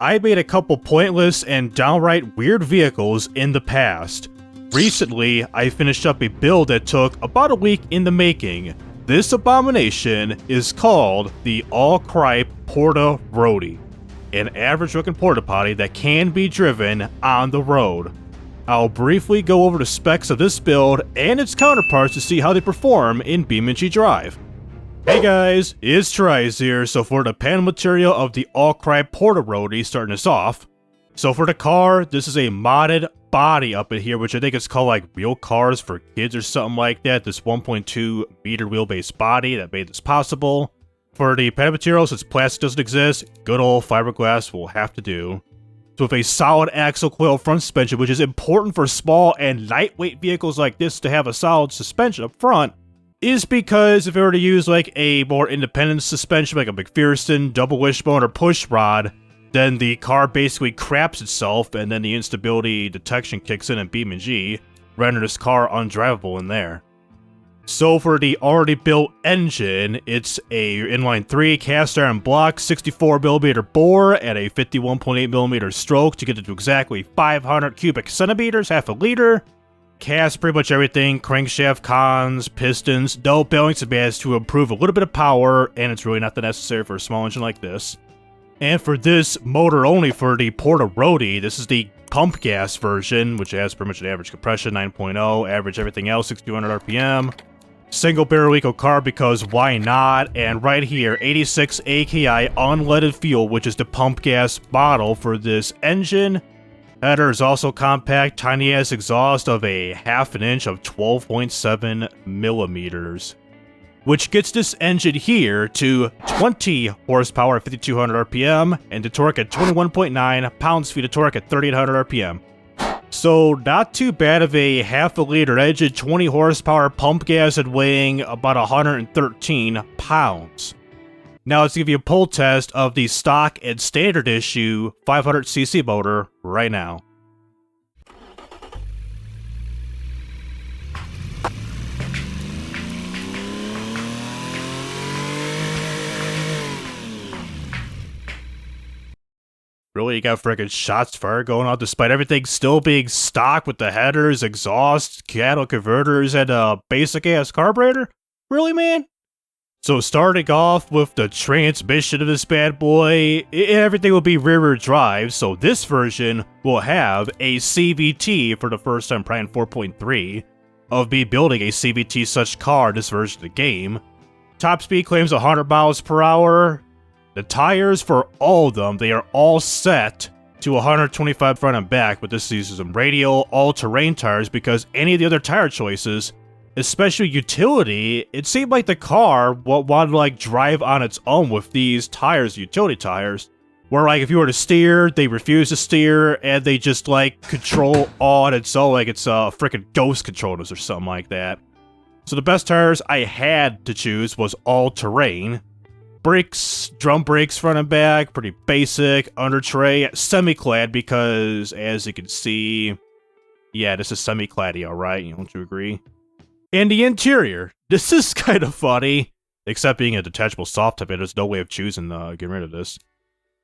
I made a couple pointless and downright weird vehicles in the past. Recently, I finished up a build that took about a week in the making. This abomination is called the all-cripe Porta-Roadee, an average-looking porta-potty that can be driven on the road. I'll briefly go over the specs of this build and its counterparts to see how they perform in BeamNG.drive. Hey guys, it's TRIZE here. So for the panel material of the all-cripe Porta-Roadee, starting us off. So for the car, this is a modded body up in here, which I think is called like real cars for kids or something like that. This 1.2 meter wheelbase body that made this possible. For the panel material, since plastic doesn't exist, good old fiberglass will have to do. So with a solid axle coil front suspension, which is important for small and lightweight vehicles like this to have a solid suspension up front, is because if I were to use like a more independent suspension, like a McPherson, double wishbone, or push rod, then the car basically craps itself and then the instability detection kicks in BeamNG, rendering this car undrivable in there. So for the already built engine, it's a inline 3 cast iron block, 64mm bore at a 51.8mm stroke to get it to exactly 500 cubic centimeters, half a liter. Cast pretty much everything, crankshaft, cons, pistons, no balancing bands to improve a little bit of power, and it's really not that necessary for a small engine like this. And for this motor only for the Porta-Roadee, this is the pump gas version, which has pretty much an average compression, 9.0, average everything else, 6,200 RPM. Single barrel eco carb because why not? And right here, 86 AKI unleaded fuel, which is the pump gas model for this engine. Header is also compact, tiny ass exhaust of a half an inch of 12.7 millimeters. Which gets this engine here to 20 horsepower at 5,200 RPM and the torque at 21.9 pounds-feet of torque at 3,800 RPM. So not too bad of a half a liter engine, 20 horsepower pump gas and weighing about 113 pounds. Now let's give you a pull test of the stock and standard issue 500cc motor right now. Really, you got frickin' shots fired going on despite everything still being stock with the headers, exhaust, cattle converters, and a basic-ass carburetor? Really, man? So starting off with the transmission of this bad boy, everything will be rear-wheel drive, so this version will have a CVT for the first time, probably in 4.3, of me building a CVT such car in this version of the game. Top speed claims 100 miles per hour. The tires for all of them, they are all set to 125 front and back, but this uses some radial all-terrain tires because any of the other tire choices, especially utility, it seemed like the car wanted to like drive on its own with these tires, utility tires, where like if you were to steer, they refuse to steer and they just like control all on its own like it's freaking ghost controllers or something like that. So the best tires I had to choose was all-terrain. Brakes, drum brakes front and back, pretty basic. Under tray, semi-clad because, as you can see, yeah, this is semi-claddy, alright, don't you agree? And the interior, this is kind of funny, except being a detachable soft top, there's no way of choosing getting rid of this.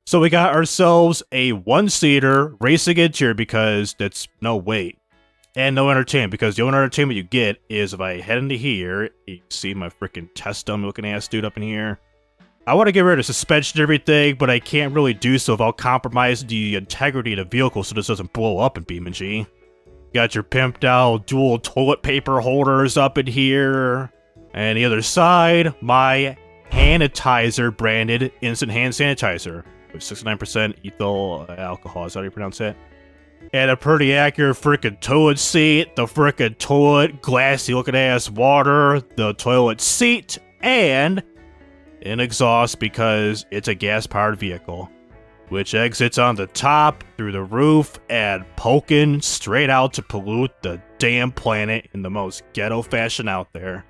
So we got ourselves a one-seater racing interior because that's no weight. And no entertainment, because the only entertainment you get is if I head into here, you can see my freaking test dummy looking ass dude up in here. I want to get rid of suspension and everything, but I can't really do so without compromising the integrity of the vehicle so this doesn't blow up in BeamNG. Got your pimped out dual toilet paper holders up in here. And the other side, my Hanitizer branded instant hand sanitizer with 69% ethyl alcohol. Is that how you pronounce that? And a pretty accurate frickin' toilet seat, the frickin' toilet, glassy looking ass water, the toilet seat, and an exhaust because it's a gas-powered vehicle, which exits on the top, through the roof, and poking straight out to pollute the damn planet in the most ghetto fashion out there.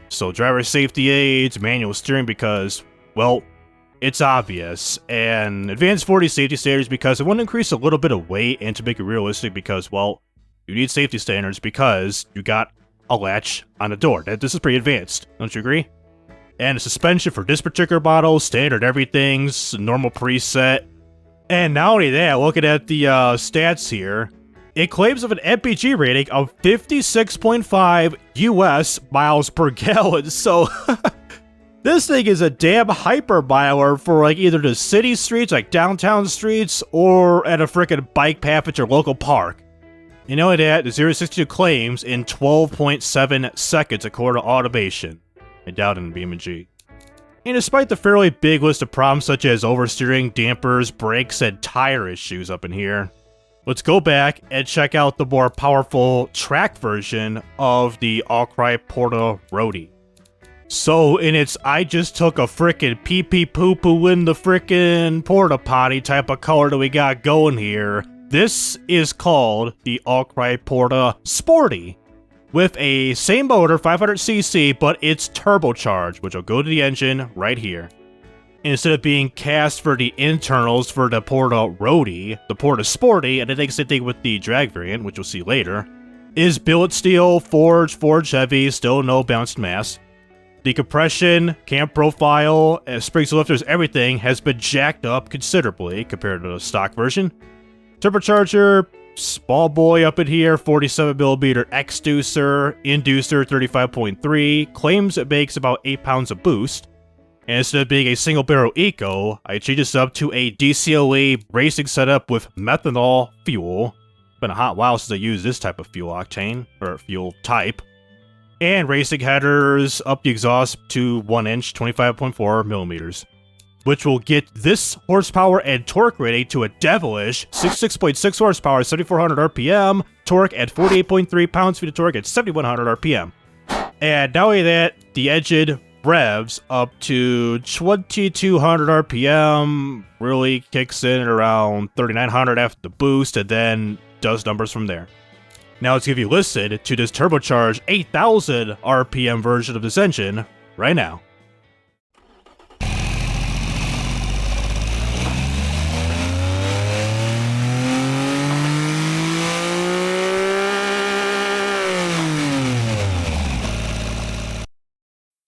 So driver safety aids, manual steering because, well, it's obvious, and advanced 40 safety standards because it want to increase a little bit of weight and to make it realistic because, well, you need safety standards because you got a latch on the door. This is pretty advanced, don't you agree? And a suspension for this particular model, standard everything's normal preset. And not only that, looking at the stats here, it claims of an MPG rating of 56.5 US miles per gallon. So this thing is a damn hyper miler for like either the city streets, like downtown streets, or at a freaking bike path at your local park. You know that the 0-62 claims in 12.7 seconds according to automation. I doubt in BeamNG. And despite the fairly big list of problems such as oversteering, dampers, brakes, and tire issues up in here, let's go back and check out the more powerful track version of the all-cry Porta-Roadee. So in its I just took a frickin' pee-pee poo-poo in the frickin' porta-potty type of color that we got going here, this is called the all-cry Porta-Sportee, with a same motor, 500cc, but it's turbocharged, which will go to the engine right here. Instead of being cast for the internals for the Porta-Roadee, the Porta-Sportee, and I think same thing with the drag variant, which we'll see later, is billet steel, forged heavy, still no balanced mass. The compression, cam profile, springs and lifters, everything has been jacked up considerably compared to the stock version. Turbocharger, small boy up in here, 47mm exducer, inducer 35.3, claims it makes about 8 pounds of boost. And instead of being a single barrel eco, I changed this up to a DCLE racing setup with methanol fuel. Been a hot while since I used this type of fuel octane, or fuel type. And racing headers up the exhaust to 1 inch, 25.4mm. Which will get this horsepower and torque rating to a devilish 66.6 horsepower, 7,400 RPM, torque at 48.3 pounds-feet of torque at 7,100 RPM. And not only that, the engine revs up to 2,200 RPM, really kicks in at around 3,900 after the boost, and then does numbers from there. Now let's give you a listen to this turbocharged 8,000 RPM version of this engine right now.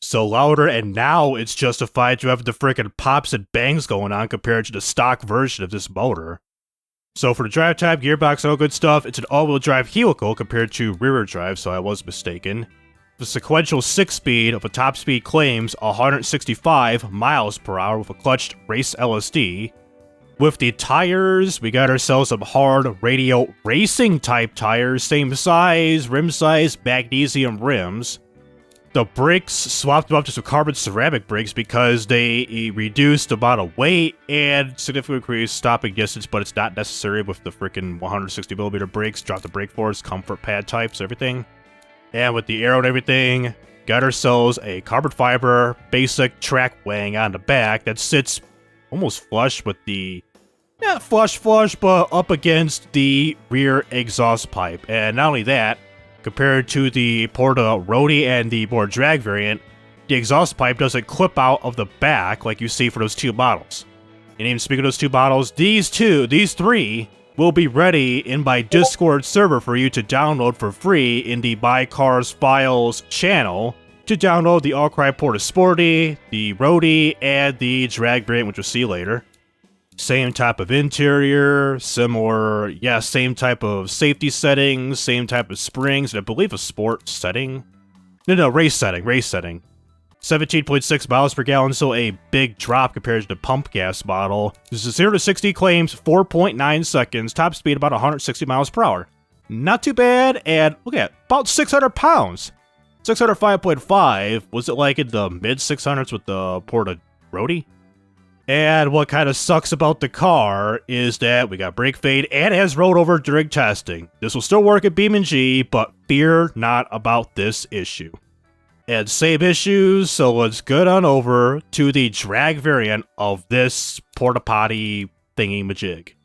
So louder, and now it's justified to have the frickin' pops and bangs going on compared to the stock version of this motor. So for the drive type, gearbox, all good stuff, it's an all-wheel drive helical compared to rear-wheel drive, so I was mistaken. The sequential 6-speed of a top speed claims 165 miles per hour with a clutched race LSD. With the tires, we got ourselves some hard radial racing type tires, same size, rim size, magnesium rims. The brakes, swapped them up to some carbon ceramic brakes because they reduced the amount of weight and significantly increased stopping distance, but it's not necessary with the freaking 160mm brakes. Drop the brake force, comfort pad types, everything. And with the aero and everything, got ourselves a carbon fiber basic track wing on the back that sits almost flush with the, not flush, but up against the rear exhaust pipe. And not only that, compared to the Porta-Roadee and the more drag variant, the exhaust pipe doesn't clip out of the back like you see for those two models. And even speaking of those two models, these three, will be ready in my Discord server for you to download for free in the My Cars Files channel to download the all-cry Porta-Sportee, the Roadee, and the drag variant, which we'll see later. Same type of interior, similar, same type of safety settings, same type of springs, and I believe a sport setting. No, race setting. 17.6 miles per gallon, so a big drop compared to the pump gas model. This is 0 to 60 claims, 4.9 seconds, top speed about 160 miles per hour. Not too bad, and look at about 600 pounds. 605.5, was it like in the mid 600s with the Porta-Roadee? And what kind of sucks about the car is that we got brake fade and it has rolled over during testing. This will still work at BeamNG, but fear not about this issue. And same issues, so let's get on over to the drag variant of this Porta-Potty thingy-majig.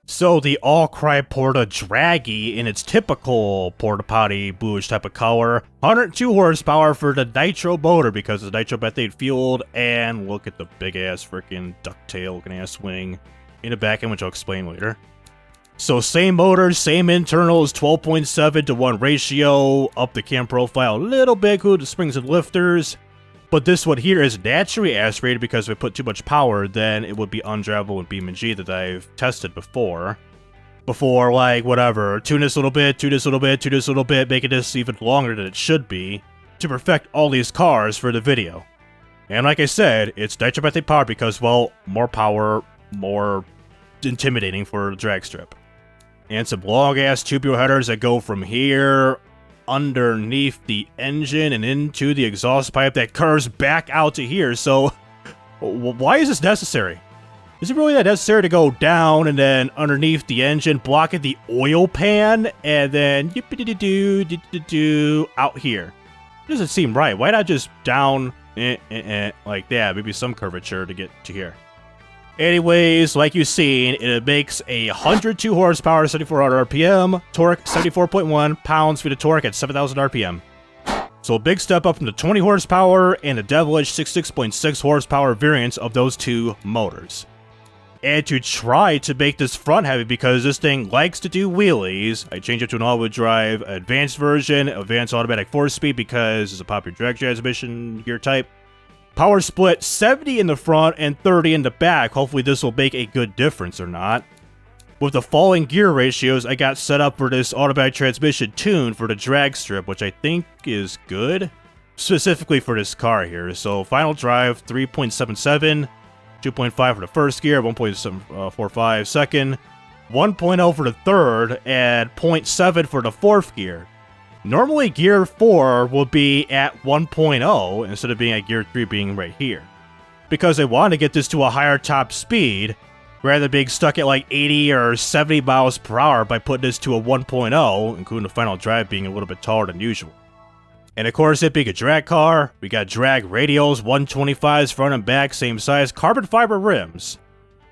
So the all-cry Porta-Dragee in its typical Porta-Potty bluish type of color, 102 horsepower for the nitro motor because it's nitromethane fueled, and look at the big-ass freaking ducktail looking ass wing in the back end, which I'll explain later. So same motor, same internals, 12.7 to 1 ratio, up the cam profile a little bit, good to springs and lifters. But this one here is naturally aspirated because if I put too much power, then it would be undrivable in BeamNG that I've tested before. Before, like, whatever, tune this a little bit, tune this a little bit, tune this a little bit, making this even longer than it should be to perfect all these cars for the video. And like I said, it's nitromethane powered because, well, more power, more intimidating for the drag strip. And some long-ass tubular headers that go from here underneath the engine and into the exhaust pipe that curves back out to here. So, why is this necessary? Is it really that necessary to go down and then underneath the engine, blocking the oil pan, and then out here? It doesn't seem right. Why not just down like that? Maybe some curvature to get to here. Anyways, like you've seen, it makes a 102 horsepower, 7,400 RPM, torque 74.1 pounds-feet of torque at 7,000 RPM. So a big step up from the 20 horsepower and the devilish 66.6 horsepower variants of those two motors. And to try to make this front heavy because this thing likes to do wheelies, I changed it to an all-wheel drive advanced version, advanced automatic 4-speed because it's a popular drag transmission gear type. Power split 70 in the front and 30 in the back. Hopefully this will make a good difference or not. With the falling gear ratios, I got set up for this automatic transmission tune for the drag strip, which I think is good. Specifically for this car here. So final drive 3.77. 2.5 for the first gear, 1.745 second, 1.0 for the third, and 0.7 for the fourth gear. Normally, gear 4 will be at 1.0 instead of being at gear 3 being right here. Because I want to get this to a higher top speed, rather than being stuck at like 80 or 70 miles per hour by putting this to a 1.0, including the final drive being a little bit taller than usual. And of course, it being a drag car, we got drag radials, 125s front and back, same size, carbon fiber rims.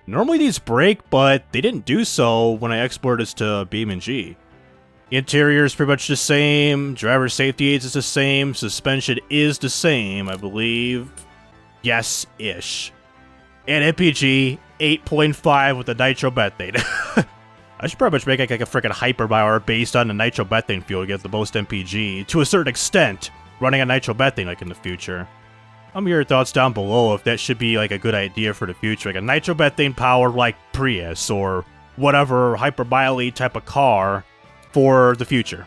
Normally these break, but they didn't do so when I exported this to BeamNG. Interior is pretty much the same, driver safety aids is the same, suspension is the same, I believe. Yes-ish. And MPG 8.5 with the nitromethane. I should probably make like a freaking hyperbauer based on the nitromethane fuel to get the most MPG, to a certain extent, running on nitromethane like in the future. Let me hear your thoughts down below if that should be like a good idea for the future, like a nitromethane powered like Prius or whatever hyperbially type of car for the future.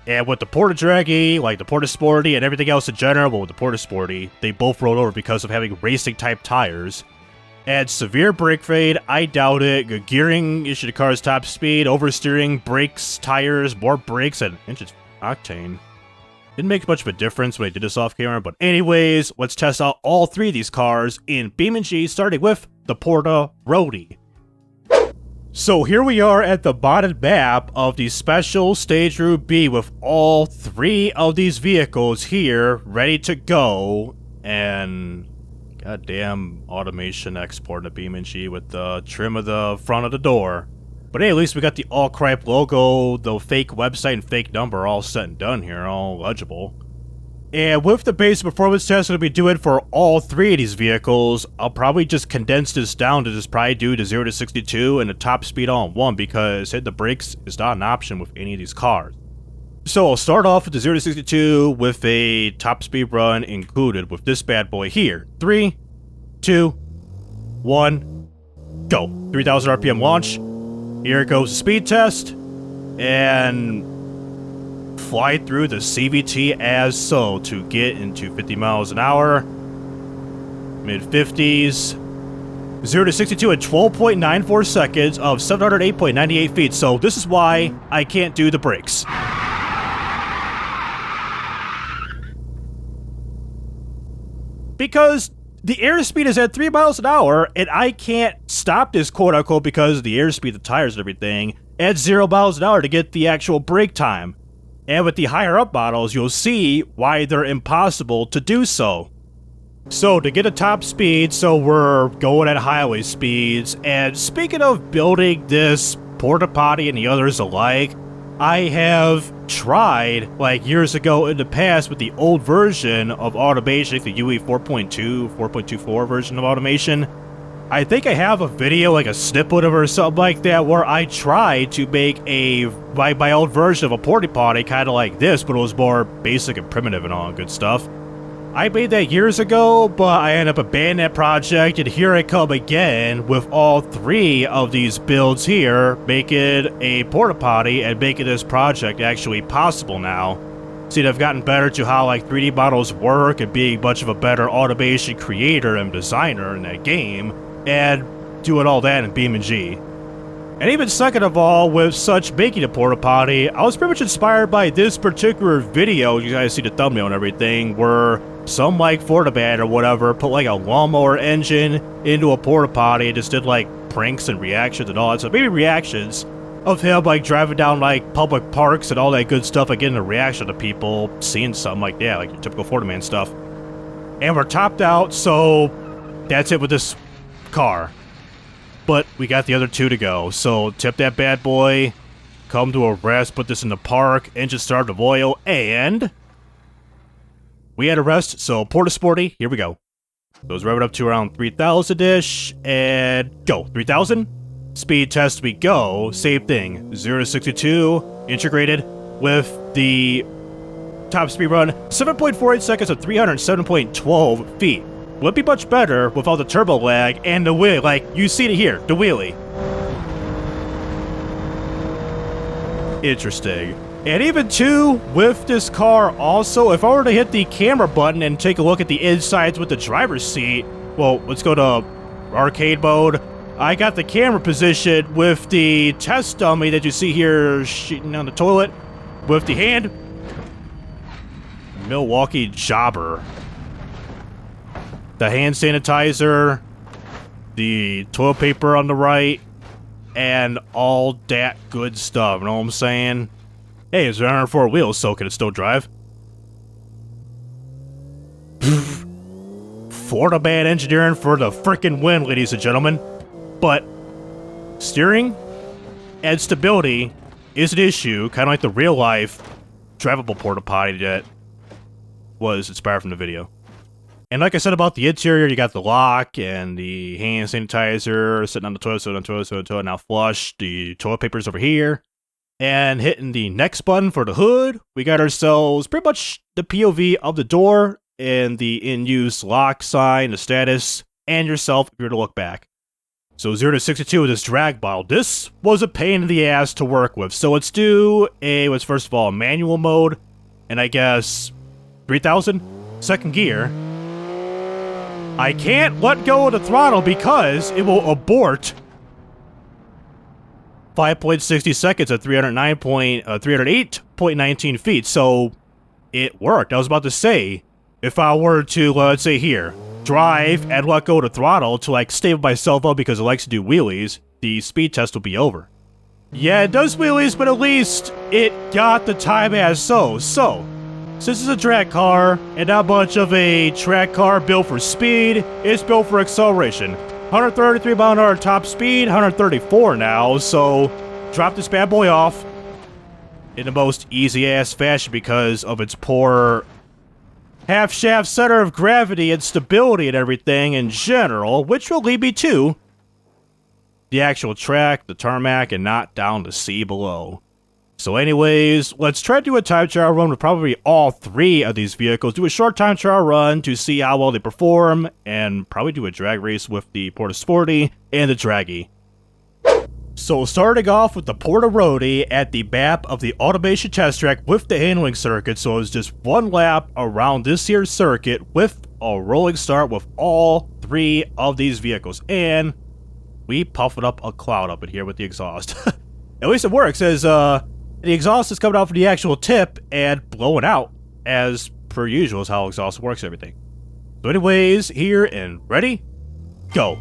And with the Porta-Dragee, like the Porta-Sportee and everything else in general, but with the Porta-Sportee, they both rolled over because of having racing type tires. And severe brake fade, I doubt it. Good gearing, issue the car's top speed, oversteering, brakes, tires, more brakes, and engine octane. Didn't make much of a difference when I did this off camera, but anyways, let's test out all three of these cars in BeamNG, starting with the Porta-Roadee. So here we are at the modded map of the special stage route B with all three of these vehicles here ready to go, and goddamn automation export to BeamNG with the trim of the front of the door. But hey, at least we got the all crap logo, the fake website and fake number all set and done here, all legible. And with the base performance test I'm going to be doing for all three of these vehicles, I'll probably just condense this down to just probably do the 0 to 62 and the top speed all in one, because hitting the brakes is not an option with any of these cars. So I'll start off with the 0 to 62 with a top speed run included with this bad boy here. 3, 2, 1, go. 3000 RPM launch. Here goes the speed test. And fly through the CVT as so to get into 50 miles an hour. Mid 50s. 0 to 62 in 12.94 seconds of 708.98 feet. So this is why I can't do the brakes. Because the airspeed is at 3 miles an hour, and I can't stop this quote-unquote because of the airspeed, the tires and everything, at 0 miles an hour to get the actual brake time. And with the higher up models, you'll see why they're impossible to do so. So to get a top speed, so we're going at highway speeds, and speaking of building this Porta-Potty and the others alike, I have tried, like years ago in the past, with the old version of automation, the UE 4.2, 4.24 version of automation. I think I have a video, like a snippet of it or something like that, where I tried to make my old version of a Porta-Potty kind of like this, but it was more basic and primitive and all good stuff. I made that years ago, but I ended up abandoning that project, and here I come again with all 3 of these builds here, making a porta-potty and making this project actually possible now. See, I've gotten better to how like 3D models work and being much of a better automation creator and designer in that game, and doing all that in BeamNG. And even second of all, with such making a porta-potty, I was pretty much inspired by this particular video. You guys see the thumbnail and everything, where some like Fortibat or whatever put like a lawnmower engine into a porta-potty and just did like pranks and reactions and all that stuff. Maybe reactions of him like driving down like public parks and all that good stuff, like getting a reaction to people seeing something like that, like your typical Fortiman stuff. And we're topped out, so that's it with this car. But we got the other 2 to go, so tip that bad boy, come to a rest, put this in the park, engine start of oil, and we had a rest, so Porta-Sportee, here we go. Goes revving up to around 3,000-ish, and go, 3,000. Speed test we go, same thing, 0 to 62, integrated with the top speed run, 7.48 seconds of 307.12 feet. Would be much better with all the turbo lag and the wheel, like, you see it here, the wheelie. Interesting. And even too, with this car also, if I were to hit the camera button and take a look at the insides with the driver's seat, well, let's go to arcade mode. I got the camera position with the test dummy that you see here shitting down the toilet with the hand. Milwaukee Jobber. The hand sanitizer, the toilet paper on the right, and all that good stuff, you know what I'm saying? Hey, it's 104 wheels, so can it still drive? Fortibat engineering for the frickin' win, ladies and gentlemen. But steering and stability is an issue, kind of like the real-life drivable porta-potty that was inspired from the video. And like I said about the interior, you got the lock and the hand sanitizer sitting on the toilet, now flush. The toilet paper's over here. And hitting the next button for the hood, we got ourselves pretty much the POV of the door and the in-use lock sign, the status, and yourself if you were to look back. So 0 to 62 with this drag ball. This was a pain in the ass to work with. So let's do what's first of all, a manual mode, and I guess 3,000, second gear. I can't let go of the throttle because it will abort 5.60 seconds at 308.19 feet. So it worked. I was about to say, if I were to, let's say here, drive and let go of the throttle to like stave myself up because it likes to do wheelies, the speed test will be over. Yeah, it does wheelies, but at least it got the time as so. So, since it's a drag car, and not much of a track car built for speed, it's built for acceleration. 133 mile an hour top speed, 134 now, so drop this bad boy off in the most easy-ass fashion because of its poor half-shaft center of gravity and stability and everything in general, which will lead me to the actual track, the tarmac, and not down the sea below. So anyways, let's try to do a time trial run with probably all 3 of these vehicles. Do a short time trial run to see how well they perform, and probably do a drag race with the Porta-Sportee and the Dragee. So starting off with the Porta-Roadee at the map of the automation test track with the handling circuit, so it's just 1 lap around this here circuit with a rolling start with all 3 of these vehicles. And we puffed up a cloud up in here with the exhaust. At least it works, as the exhaust is coming out from the actual tip and blowing out, as per usual is how exhaust works and everything. So anyways, here and ready, go.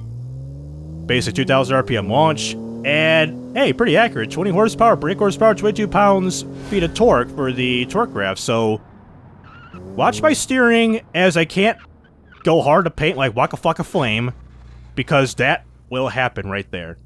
Basic 2,000 RPM launch, and hey, pretty accurate, 20 horsepower, brake horsepower, 22 pounds-feet of torque for the torque graph, so watch my steering as I can't go hard to paint like Waka Flocka Flame, because that will happen right there.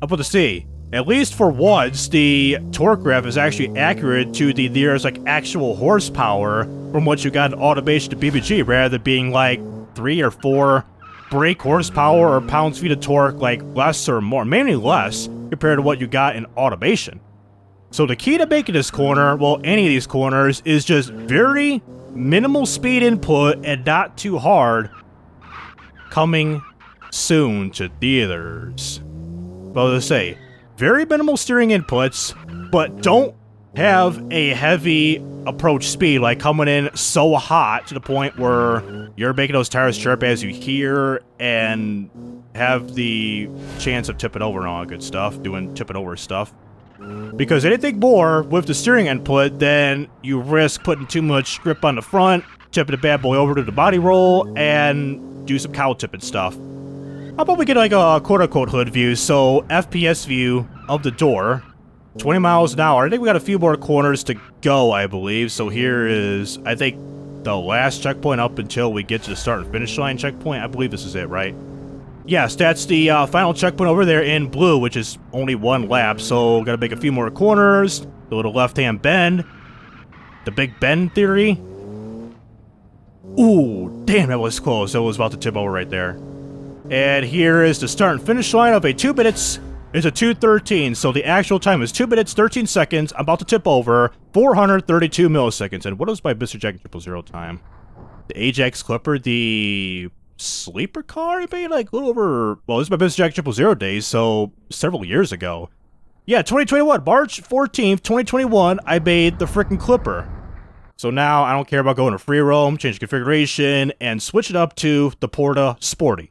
Up with the C. At least for once, the torque graph is actually accurate to the nearest like actual horsepower from what you got in automation to BeamNG, rather than being like 3 or 4 brake horsepower or pounds-feet of torque, like less or more, mainly less, compared to what you got in automation. So the key to making this corner, well, any of these corners, is just very, minimal speed input and not too hard, coming soon to theaters. Well, to say, very minimal steering inputs, but don't have a heavy approach speed, like coming in so hot to the point where you're making those tires chirp as you hear and have the chance of tipping over and all that good stuff, doing tipping over stuff. Because anything more with the steering input, then you risk putting too much grip on the front, tipping the bad boy over to the body roll, and do some cow tipping stuff. How about we get like a quote-unquote hood view, so FPS view of the door. 20 miles an hour. I think we got a few more corners to go, I believe. So here is, I think, the last checkpoint up until we get to the start and finish line checkpoint. I believe this is it, right? Yes, that's the final checkpoint over there in blue, which is only one lap. So gotta make a few more corners. The little left-hand bend. The big bend theory. Ooh, damn, that was close. That was about to tip over right there. And here is the start and finish line of a 2 minutes. It's a 2:13, so the actual time is 2 minutes, 13 seconds. I'm about to tip over 432 milliseconds. And what is my Mr. Jack 000 time? The Ajax Clipper, the sleeper car? It made like a little over, well, this is my Mr. Jack 000 days, so several years ago. Yeah, 2021, March 14th, 2021, I made the freaking Clipper. So now I don't care about going to free roam, change configuration, and switch it up to the Porta-Sportee.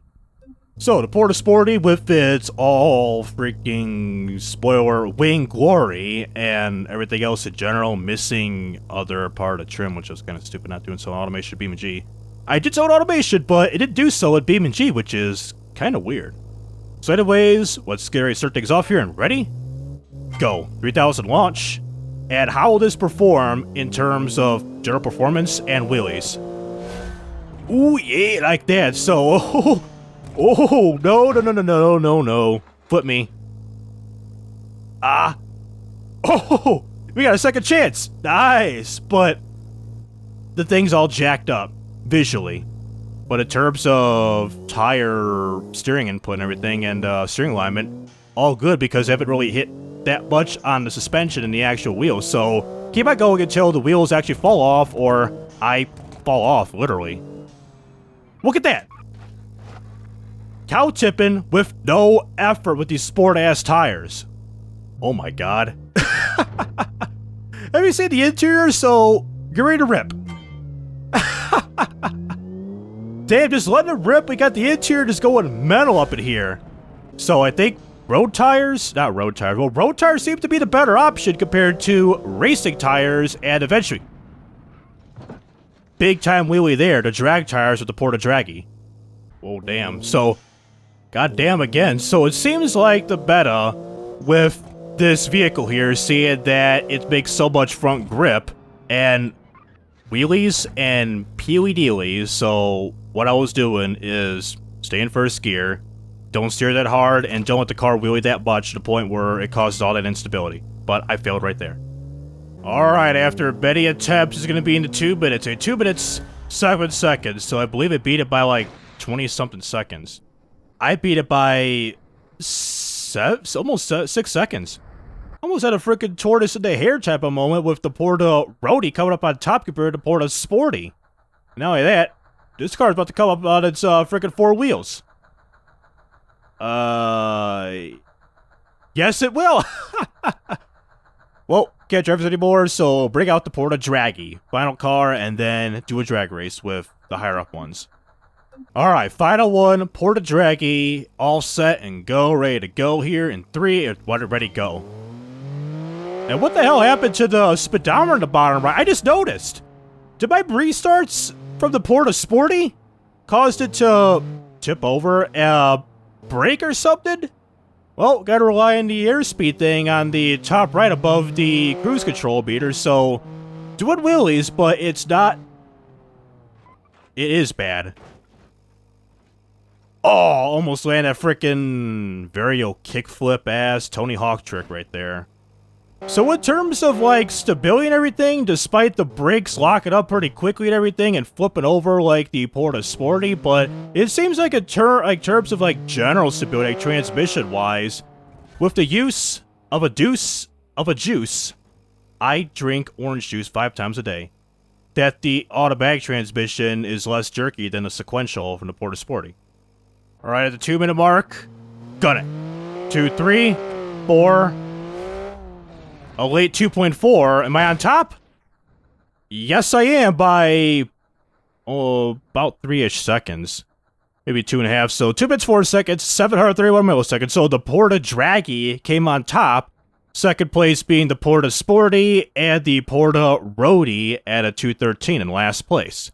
So, the Porta-Sportee with its all freaking spoiler wing glory and everything else in general, missing other part of trim, which was kind of stupid not doing so in automation at BeamNG. I did so in automation, but it didn't do so at BeamNG, which is kind of weird. So anyways, let's start things off here and ready? Go. 3000 launch. And how will this perform in terms of general performance and wheelies? Ooh, yeah, like that. So, oh, no. Flip me. Oh, we got a second chance. Nice. But the thing's all jacked up visually. But in terms of tire steering input and everything and steering alignment, all good because I haven't really hit that much on the suspension and the actual wheels. So keep on going until the wheels actually fall off or I fall off, literally. Look at that. Cow tipping with no effort with these sport-ass tires. Oh my god. Have you seen the interior? So, get ready to rip. Damn, just letting it rip. We got the interior just going mental up in here. So, I think road tires? Not road tires. Well, road tires seem to be the better option compared to racing tires and eventually big time wheelie there, the drag tires with the Porta-Dragee. Oh, damn. So, goddamn again. So it seems like the beta with this vehicle here, seeing that it makes so much front grip and wheelies and peely-deelies. So what I was doing is stay in first gear, don't steer that hard, and don't let the car wheelie that much to the point where it causes all that instability. But I failed right there. Alright, after many attempts, it's going to be into 2 minutes. 2 minutes, 7 seconds. So I believe it beat it by like 20-something seconds. I beat it by almost 6 seconds. Almost had a freaking tortoise in the hair type of moment with the Porta-Roadee coming up on top compared to Porta-Sportee. Not only that, this car's about to come up on its freaking 4 wheels. Yes, it will. Well, can't drive this anymore, so bring out the Porta-Dragee. Final car, and then do a drag race with the higher up ones. Alright, final one, Porta-Dragee, all set and go, ready to go here in 3, ready, go. And what the hell happened to the speedometer in the bottom right? I just noticed. Did my restarts from the Porta-Sportee caused it to tip over, brake or something? Well, gotta rely on the airspeed thing on the top right above the cruise control meter, so doing wheelies, but it's not. It is bad. Oh, almost landed that frickin' Vario kickflip ass Tony Hawk trick right there. So in terms of like stability and everything, despite the brakes locking up pretty quickly and everything and flipping over like the Porta-Sportee, but it seems like in terms of like general stability, like transmission wise, with the use of a juice, I drink orange juice 5 times a day. that the automatic transmission is less jerky than the sequential from the Porta-Sportee. Alright, at the 2 minute mark, gun it. 2, 3, 4. A late 2.4. Am I on top? Yes, I am by about 3-ish seconds. Maybe 2.5. So 2 minutes 4 seconds, 731 milliseconds. So the Porta-Dragee came on top. Second place being the Porta-Sportee and the Porta-Roadee at a 213 in last place.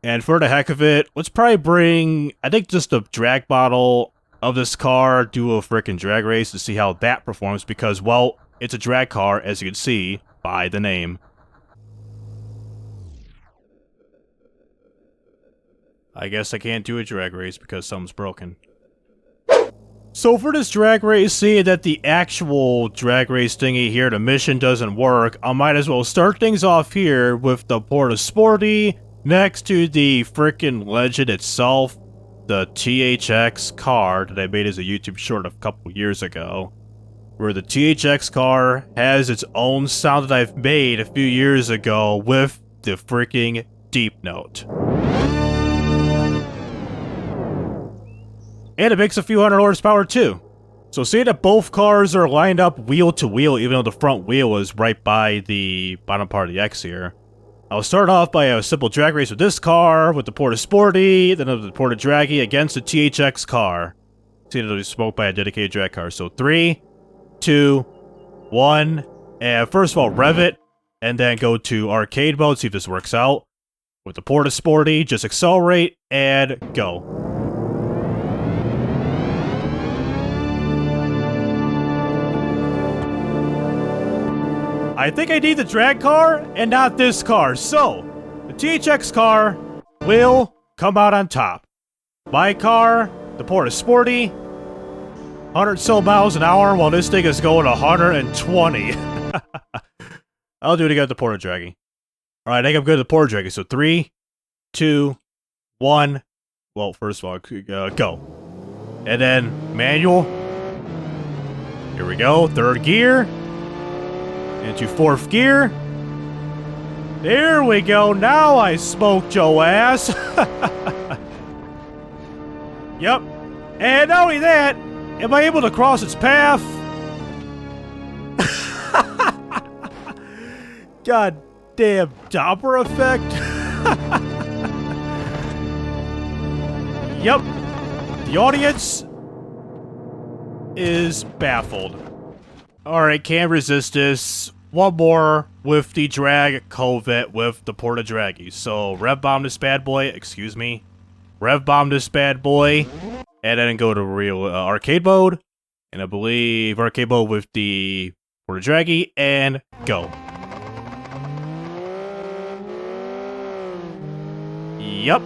And for the heck of it, let's probably bring, I think, just a drag model of this car, do a frickin' drag race to see how that performs because, well, it's a drag car, as you can see by the name. I guess I can't do a drag race because something's broken. So for this drag race, seeing that the actual drag race thingy here, the mission doesn't work, I might as well start things off here with the Porta-Sportee next to the frickin' legend itself, the THX Car that I made as a YouTube short a couple years ago. Where the THX Car has its own sound that I've made a few years ago with the freaking deep note. And it makes a few hundred horsepower too. So seeing that both cars are lined up wheel to wheel, even though the front wheel is right by the bottom part of the X here, I'll start off by a simple drag race with this car, with the Porta-Sportee, then the Porta-Dragee against the THX Car. See that it'll be smoked by a dedicated drag car. So 3, 2, 1, and first of all, rev it, and then go to arcade mode, see if this works out. With the Porta-Sportee, just accelerate, and go. I think I need the drag car, and not this car, so the THX Car will come out on top. My car, the Porta-Sportee, 100 so miles an hour, while this thing is going 120. I'll do it again with the Porta-Dragee. Alright, I think I'm good with the Porta-Dragee. So 3, 2, 1. Well, first of all, go. And then manual. Here we go. Third gear. Into fourth gear. There we go. Now I smoked your ass. Yep. And not only that, am I able to cross its path? God damn Doppler effect. Yep. The audience is baffled. Alright, can't resist this. One more with the drag Covet with the Porta-Dragee. So, rev bomb this bad boy. Excuse me. Rev bomb this bad boy. And then go to real arcade mode. And I believe arcade mode with the Porta-Dragee. And go. Yep.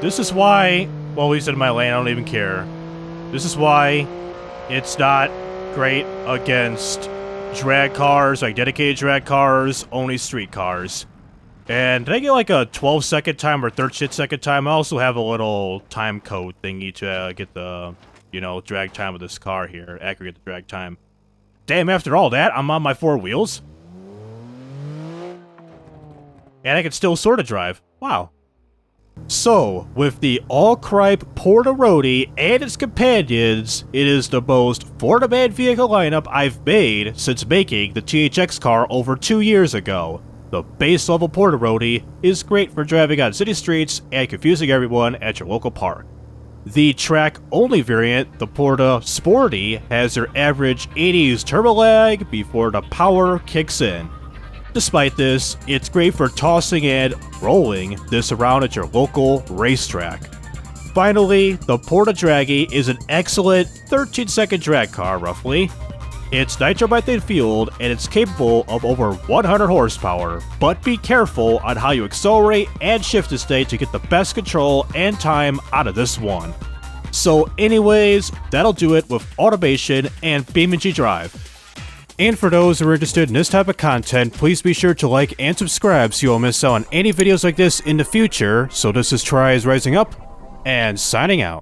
This is why, well, at least in my lane, I don't even care. This is why it's not great against drag cars, like dedicated drag cars, only street cars. And did I get like a 12-second time or 13-second time? I also have a little time code thingy to get the, you know, drag time of this car here. Accurate the drag time. Damn, after all that, I'm on my 4 wheels. And I can still sort of drive. Wow. So, with the all-cripe Porta-Roadee and its companions, it is the most for-demand vehicle lineup I've made since making the THX Car over 2 years ago. The base-level Porta-Roadee is great for driving on city streets and confusing everyone at your local park. The track-only variant, the Porta-Sportee, has your average 80s turbo lag before the power kicks in. Despite this, it's great for tossing and rolling this around at your local racetrack. Finally, the Porta-Dragee is an excellent 13-second drag car, roughly. It's nitromethane fueled and it's capable of over 100 horsepower, but be careful on how you accelerate and shift the state to get the best control and time out of this one. So anyways, that'll do it with automation and BeamNG.drive. And for those who are interested in this type of content, please be sure to like and subscribe so you won't miss out on any videos like this in the future. So this is TRIZE Rising Up, and signing out.